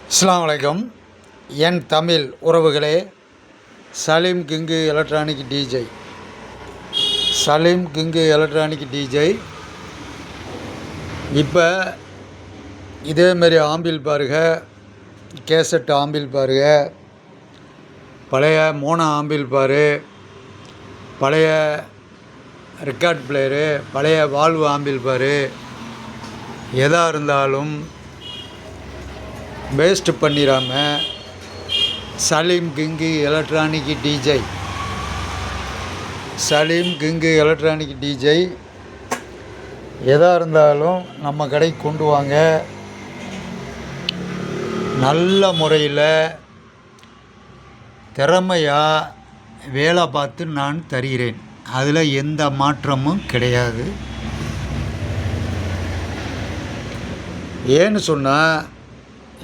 அஸ்ஸலாமு அலைக்கும். என் தமிழ் உறவுகளே, Salim king electronic DJ, Saleem king electronic DJ. இப்போ இதேமாரி ஆம்பிள் பாருங்க, கேசட் ஆம்பிள் பாருங்க, பழைய மோனோ ஆம்பிள் பாரு, பழைய ரெக்கார்ட் பிளேயரு, பழைய வால்வு ஆம்பிள் பாரு, எதாக இருந்தாலும் வேஸ்ட்டு பண்ணிடாமல் Saleem king electronic DJ, Saleem king electronic DJ எதாக இருந்தாலும் நம்ம கடைக்கு கொண்டு வாங்க. நல்ல முறையில் திறமையாக வேலை பார்த்து நான் தருகிறேன். அதில் எந்த மாற்றமும் கிடையாது. ஏன்னு சொன்னால்,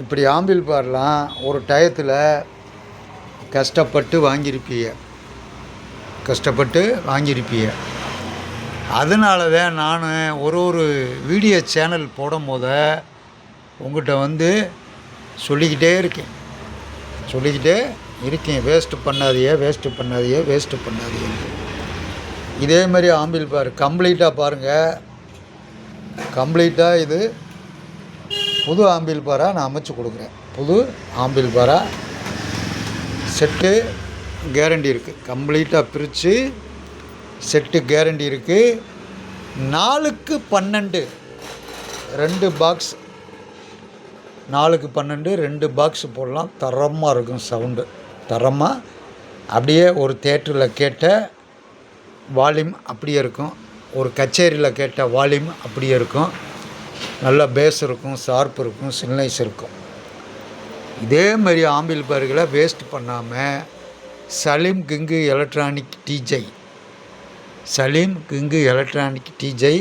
இப்படி ஆம்பிள் பார்லாம் ஒரு டயத்தில் கஷ்டப்பட்டு வாங்கியிருப்பீங்க. அதனால தான் நான் ஒரு வீடியோ சேனல் போடும் போத உங்கள்கிட்ட சொல்லிக்கிட்டே இருக்கேன், வேஸ்ட்டு பண்ணாதீங்க. இதேமாரி ஆம்பிள் பார் கம்ப்ளீட்டாக பாருங்கள். கம்ப்ளீட்டாக இது புது ஆம்பிள் பாராக நான் அமைச்சு கொடுக்குறேன். புது ஆம்பிள் பாராக செட்டு கேரண்டி இருக்குது. கம்ப்ளீட்டாக பிரித்து செட்டு கேரண்டி இருக்குது. 4க்கு 12 2 பாக்ஸ், 4க்கு 12 2 பாக்ஸ் போடலாம். தரமாக இருக்கும் சவுண்டு. தரமாக அப்படியே ஒரு தேட்டரில் கேட்ட வால்யூம் அப்படியே இருக்கும், ஒரு கச்சேரியில் கேட்ட வால்யூம் அப்படியே இருக்கும். நல்ல பேஸ் இருக்கும், ஷார்ப் இருக்கும், சில்னைஸ் இருக்கும். இதேமாரி ஆம்பிள் பார்களை வேஸ்ட் பண்ணாமல் Salim king electronic DJ, Saleem king electronic DJ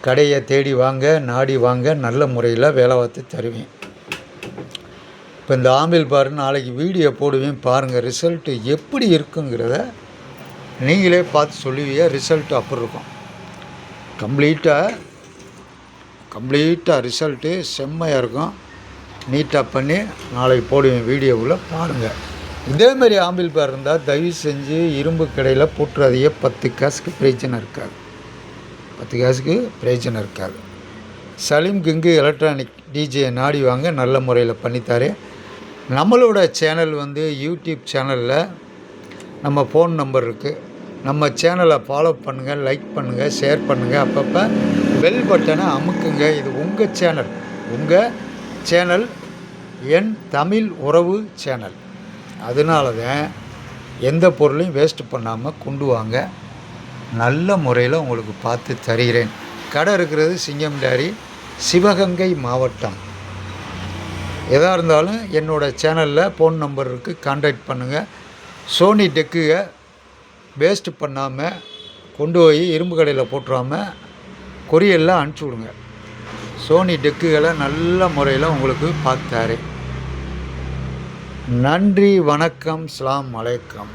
கடையை தேடி வாங்க, நாடி வாங்க. நல்ல முறையில் வேலை பார்த்து தருவேன். இப்போ இந்த ஆம்பிள் பார் நாளைக்கு வீடியோ போடுவேன், பாருங்கள். ரிசல்ட்டு எப்படி இருக்குங்கிறத நீங்களே பார்த்து சொல்லுவீங்க. ரிசல்ட்டு அப்படி இருக்கும். கம்ப்ளீட்டாக ரிசல்ட்டு செம்மையாக இருக்கும். நீட்டாக பண்ணி நாளைக்கு போடுவேன், வீடியோவில் பாருங்கள். இதேமாரி ஆம்பிள் பார் இருந்தால் தயவு செஞ்சு இரும்பு கடையில் போட்டுறாதீங்க. 10 காசுக்கு பிரயோஜனம் இருக்காது. சலீம் கிங்கு எலக்ட்ரானிக் டிஜே நாடி வாங்க. நல்ல முறையில் பண்ணித்தாரேன். நம்மளோட சேனல் யூடியூப் சேனலில் நம்ம ஃபோன் நம்பர் இருக்குது. நம்ம சேனலை ஃபாலோ பண்ணுங்கள், லைக் பண்ணுங்கள், ஷேர் பண்ணுங்கள். அப்பப்போ பெல் பட்டனை அமுக்குங்க. இது உங்கள் சேனல், என் தமிழ் உறவு சேனல். அதனால தான் எந்த பொருளையும் வேஸ்ட்டு பண்ணாமல் கொண்டு வாங்க. நல்ல முறையில் உங்களுக்கு பார்த்து தருகிறேன். கடை இருக்கிறது சிங்கம்டாரி, சிவகங்கை மாவட்டம். எதாக இருந்தாலும் என்னோடய சேனலில் ஃபோன் நம்பர் இருக்குது, கான்டாக்ட் பண்ணுங்கள். சோனி டெக்குயை வேஸ்ட்டு பண்ணாமல் கொண்டு போய் இரும்பு கடையில் போட்டுறாமல் கொரியரில் அனுப்பிச்சி விடுங்க. சோனி டெக்குகளை நல்ல முறையில் உங்களுக்கு பார்த்தாரு. நன்றி, வணக்கம், அஸ்ஸலாமு அலைக்கும்.